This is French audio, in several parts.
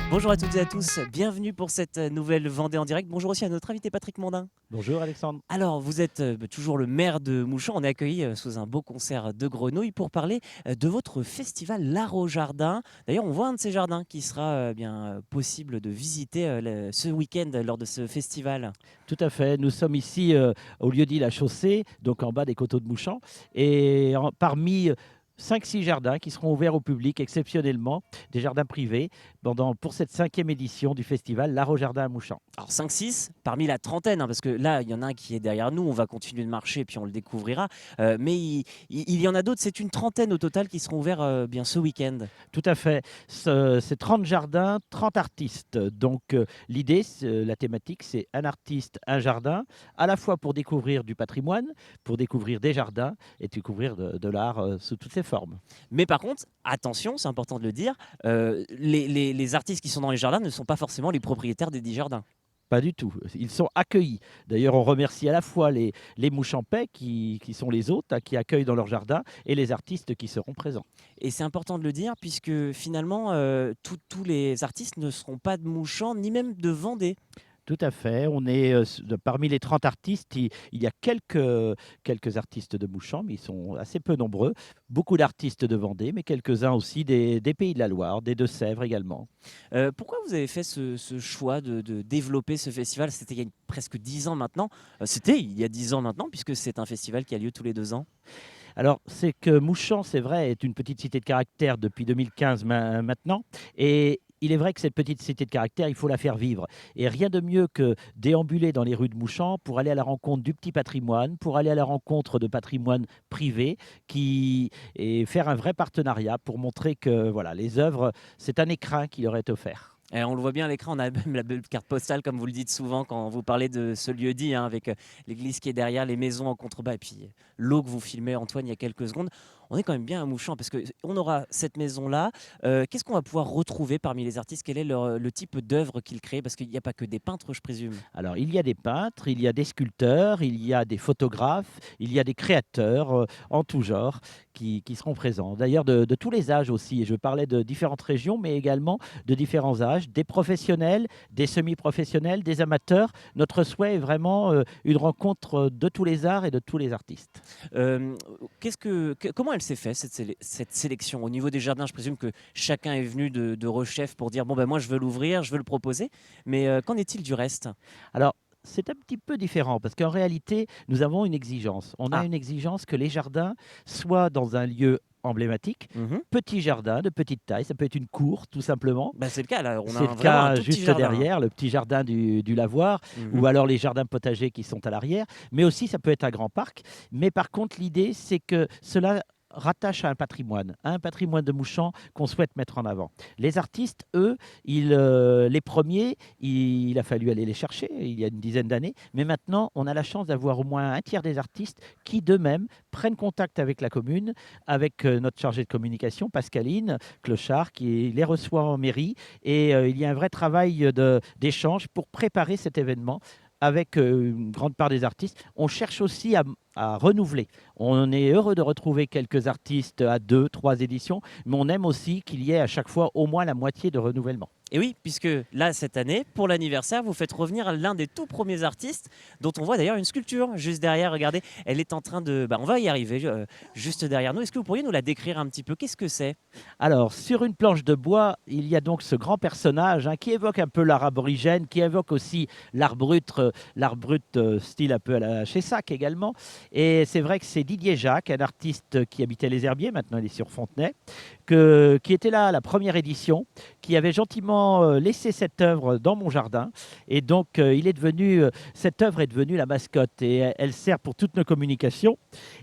Bonjour à toutes et à tous, bienvenue pour cette nouvelle Vendée en direct. Bonjour aussi à notre invité Patrick Mondin. Bonjour Alexandre. Alors, vous êtes toujours le maire de Mouchamp. On est accueilli sous un beau concert de grenouilles pour parler de votre festival L'Art au Jardin. D'ailleurs, on voit un de ces jardins qui sera possible de visiter ce week-end lors de ce festival. Tout à fait. Nous sommes ici au lieu-dit La Chaussée, donc en bas des coteaux de Mouchamp. Et parmi 5-6 jardins qui seront ouverts au public exceptionnellement, des jardins privés, pour cette 5e édition du festival L'Art au Jardin à Mouchamp. Alors 5-6 parmi la trentaine, parce que là, il y en a un qui est derrière nous, on va continuer de marcher, puis on le découvrira. Mais il y en a d'autres, c'est une trentaine au total qui seront ouverts bien ce week-end. Tout à fait. C'est 30 jardins, 30 artistes. Donc l'idée, la thématique, c'est un artiste, un jardin, à la fois pour découvrir du patrimoine, pour découvrir des jardins et découvrir de l'art sous toutes ses formes. Mais par contre, attention, c'est important de le dire, les artistes qui sont dans les jardins ne sont pas forcément les propriétaires des 10 jardins. Pas du tout. Ils sont accueillis. D'ailleurs, on remercie à la fois les Mouchampais, qui sont les hôtes, qui accueillent dans leur jardin, et les artistes qui seront présents. Et c'est important de le dire puisque finalement, tous les artistes ne seront pas de Mouchamp, ni même de Vendée. Tout à fait. On est parmi les 30 artistes, il y a quelques artistes de Mouchamp, mais ils sont assez peu nombreux. Beaucoup d'artistes de Vendée, mais quelques-uns aussi des Pays de la Loire, des Deux-Sèvres également. Pourquoi vous avez fait ce choix de développer ce festival? C'était il y a presque 10 ans maintenant. C'était il y a 10 ans maintenant, puisque c'est un festival qui a lieu tous les 2 ans. Alors, c'est que Mouchamp, c'est vrai, est une petite cité de caractère depuis 2015 maintenant. Et il est vrai que cette petite cité de caractère, il faut la faire vivre. Et rien de mieux que déambuler dans les rues de Mouchamp pour aller à la rencontre du petit patrimoine, pour aller à la rencontre de patrimoine privé, et faire un vrai partenariat pour montrer que voilà, les œuvres, c'est un écrin qui leur est offert. Et on le voit bien à l'écran, on a même la belle carte postale, comme vous le dites souvent quand vous parlez de ce lieu dit, avec l'église qui est derrière, les maisons en contrebas, et puis l'eau que vous filmez, Antoine, il y a quelques secondes. On est quand même bien à Mouchamp, parce qu'on aura cette maison-là. Qu'est-ce qu'on va pouvoir retrouver parmi les artistes? Quel est le type d'œuvre qu'ils créent? Parce qu'il n'y a pas que des peintres, je présume. Alors, il y a des peintres, il y a des sculpteurs, il y a des photographes, il y a des créateurs en tout genre qui seront présents. D'ailleurs, de tous les âges aussi. Et je parlais de différentes régions, mais également de différents âges, des professionnels, des semi-professionnels, des amateurs. Notre souhait est vraiment une rencontre de tous les arts et de tous les artistes. Euh, Comment elle s'est faite, cette sélection? Au niveau des jardins, je présume que chacun est venu de rechef pour dire, bon, ben moi, je veux l'ouvrir, je veux le proposer. Mais qu'en est-il du reste? Alors, c'est un petit peu différent parce qu'en réalité, nous avons une exigence. On a Ah. une exigence que les jardins soient dans un lieu emblématique, Mhm. petit jardin de petite taille, ça peut être une cour tout simplement. Bah, c'est le cas, là. On a C'est le vraiment un cas tout petit juste jardin, hein. derrière, le petit jardin du lavoir, Mhm. ou alors les jardins potagers qui sont à l'arrière, mais aussi ça peut être un grand parc. Mais par contre, l'idée, c'est que cela rattache à un patrimoine de Mouchamp qu'on souhaite mettre en avant. Les artistes, eux, les premiers, il a fallu aller les chercher il y a une dizaine d'années, mais maintenant, on a la chance d'avoir au moins un tiers des artistes qui, d'eux-mêmes, prennent contact avec la commune, avec notre chargée de communication, Pascaline Clochard, qui les reçoit en mairie, et il y a un vrai travail d'échange pour préparer cet événement avec une grande part des artistes. On cherche aussi à renouveler. On est heureux de retrouver quelques artistes à 2, 3 éditions, mais on aime aussi qu'il y ait à chaque fois au moins la moitié de renouvellement. Et oui, puisque là, cette année, pour l'anniversaire, vous faites revenir l'un des tout premiers artistes, dont on voit d'ailleurs une sculpture juste derrière. Regardez, elle est en train de... on va y arriver, juste derrière nous. Est-ce que vous pourriez nous la décrire un petit peu? Qu'est-ce que c'est? Alors, sur une planche de bois, il y a donc ce grand personnage qui évoque un peu l'art aborigène, qui évoque aussi l'art brut style un peu à la Chessac également. Et c'est vrai que c'est Didier Jacques, un artiste qui habitait les Herbiers, maintenant il est sur Fontenay, qui était là à la première édition, qui avait gentiment laissé cette œuvre dans mon jardin. Et donc, cette œuvre est devenue la mascotte et elle sert pour toutes nos communications.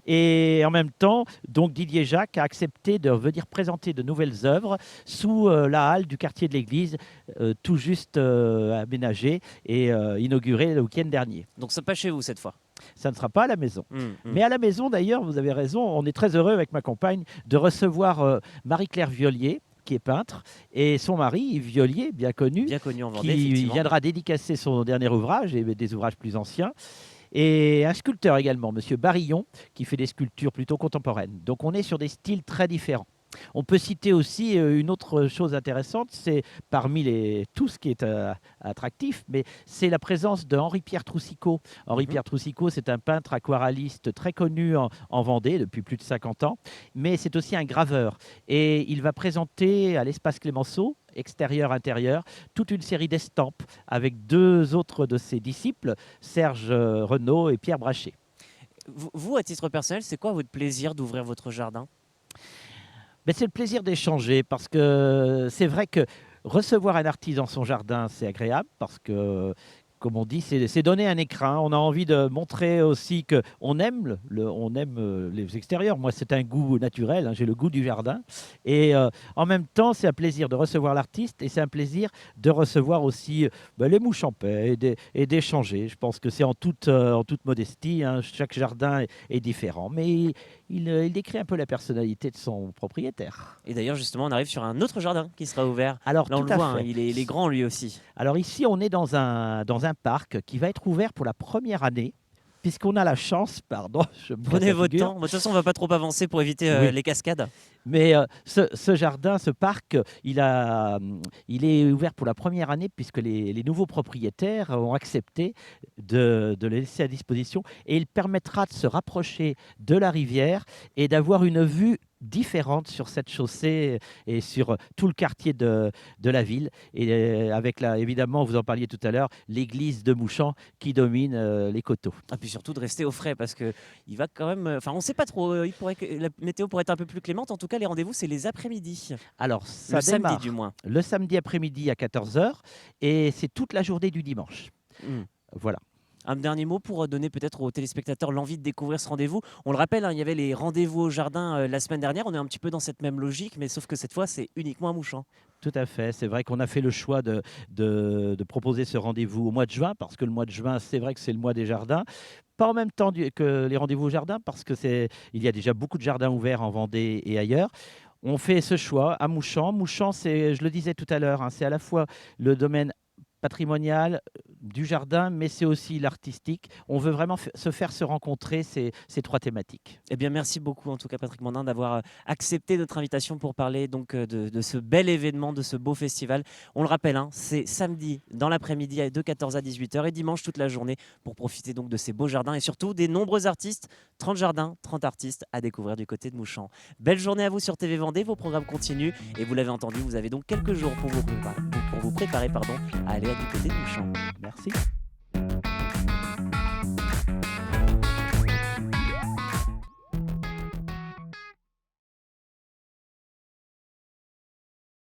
Et en même temps, donc Didier Jacques a accepté de venir présenter de nouvelles œuvres sous la halle du quartier de l'église, tout juste aménagée et inaugurée le week-end dernier. Donc c'est pas chez vous cette fois. Ça ne sera pas à la maison. Hum, hum. Mais à la maison, d'ailleurs, vous avez raison, on est très heureux avec ma compagne de recevoir Marie-Claire Violier, qui est peintre, et son mari, Yves Violier, bien connu, Bien connu en Vendée, qui effectivement. viendra dédicacer son dernier ouvrage et des ouvrages plus anciens. Et un sculpteur également, Monsieur Barillon, qui fait des sculptures plutôt contemporaines. Donc on est sur des styles très différents. On peut citer aussi une autre chose intéressante, c'est parmi tout ce qui est attractif, mais c'est la présence de Henri-Pierre Troussicot. Mhm. Henri-Pierre Troussicot, c'est un peintre aquarelliste très connu en Vendée depuis plus de 50 ans, mais c'est aussi un graveur. Et il va présenter à l'Espace Clémenceau, extérieur-intérieur, toute une série d'estampes avec deux autres de ses disciples, Serge Renaud et Pierre Brachet. Vous, à titre personnel, c'est quoi votre plaisir d'ouvrir votre jardin? Ben, c'est le plaisir d'échanger parce que c'est vrai que recevoir un artiste dans son jardin, c'est agréable parce que, comme on dit, c'est donner un écrin. On a envie de montrer aussi qu'on aime, on aime les extérieurs. Moi, c'est un goût naturel, hein, j'ai le goût du jardin. Et en même temps, c'est un plaisir de recevoir l'artiste et c'est un plaisir de recevoir aussi ben, les mouches en paix et d'échanger. Je pense que c'est en toute modestie, hein. Chaque jardin est différent. Mais il décrit un peu la personnalité de son propriétaire. Et d'ailleurs, justement, on arrive sur un autre jardin qui sera ouvert. Alors, Là, on tout le à voit, hein, fait. il est grand lui aussi. Alors ici, on est dans un parc qui va être ouvert pour la première année, puisqu'on a la chance, pardon, je me casse Prenez la votre figure, temps. De toute façon, on va pas trop avancer pour éviter oui, les cascades. mais ce jardin, ce parc, il est ouvert pour la première année, puisque les nouveaux propriétaires ont accepté de le laisser à disposition, et il permettra de se rapprocher de la rivière et d'avoir une vue différente sur cette chaussée et sur tout le quartier de la ville. Et avec, évidemment, vous en parliez tout à l'heure, l'église de Mouchamp qui domine les coteaux. Et puis surtout de rester au frais parce que il va quand même. Enfin, on sait pas trop. La météo pourrait être un peu plus clémente. En tout cas, les rendez-vous, c'est les après-midi. Alors, Le ça samedi, du démarre moins. le samedi après-midi à 14 heures et c'est toute la journée du dimanche. Hmm. Voilà. Un dernier mot pour donner peut-être aux téléspectateurs l'envie de découvrir ce rendez-vous. On le rappelle, hein, il y avait les rendez-vous au jardin la semaine dernière. On est un petit peu dans cette même logique, mais sauf que cette fois, c'est uniquement à Mouchamp. Tout à fait. C'est vrai qu'on a fait le choix de proposer ce rendez-vous au mois de juin, parce que le mois de juin, c'est vrai que c'est le mois des jardins. Pas en même temps que les rendez-vous au jardin, parce que il y a déjà beaucoup de jardins ouverts en Vendée et ailleurs. On fait ce choix à Mouchamp. Mouchamp, c'est, je le disais tout à l'heure, hein, c'est à la fois le domaine patrimonial du jardin, mais c'est aussi l'artistique. On veut vraiment se faire se rencontrer ces trois thématiques. Eh bien, merci beaucoup, en tout cas, Patrick Mandin, d'avoir accepté notre invitation pour parler donc de ce bel événement, de ce beau festival. On le rappelle, hein, c'est samedi dans l'après-midi de 14 à 18 heures et dimanche toute la journée pour profiter donc de ces beaux jardins et surtout des nombreux artistes. 30 jardins, 30 artistes à découvrir du côté de Mouchamp. Belle journée à vous sur TV Vendée, vos programmes continuent et vous l'avez entendu, vous avez donc quelques jours pour vous préparer, à aller du côté de Mouchamp. Merci.